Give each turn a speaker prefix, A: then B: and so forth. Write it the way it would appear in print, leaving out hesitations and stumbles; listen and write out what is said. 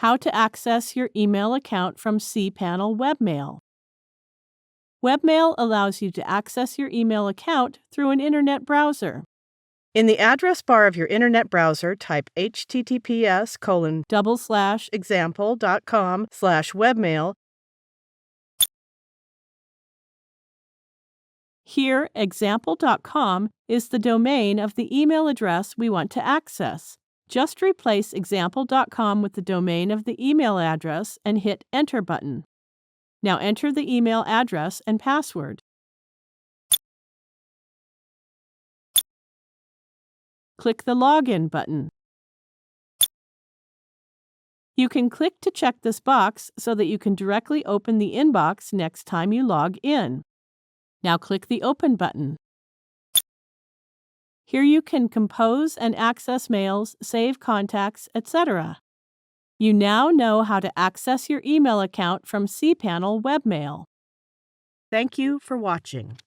A: How to access your email account from cPanel Webmail. Webmail allows you to access your email account through an internet browser.
B: In the address bar of your internet browser, type https://example.com/webmail.
A: Here, example.com is the domain of the email address we want to access. Just replace example.com with the domain of the email address and hit Enter button. Now enter the email address and password. Click the Login button. You can click to check this box so that you can directly open the inbox next time you log in. Now click the Open button. Here you can compose and access mails, save contacts, etc. You now know how to access your email account from cPanel Webmail.
B: Thank you for watching.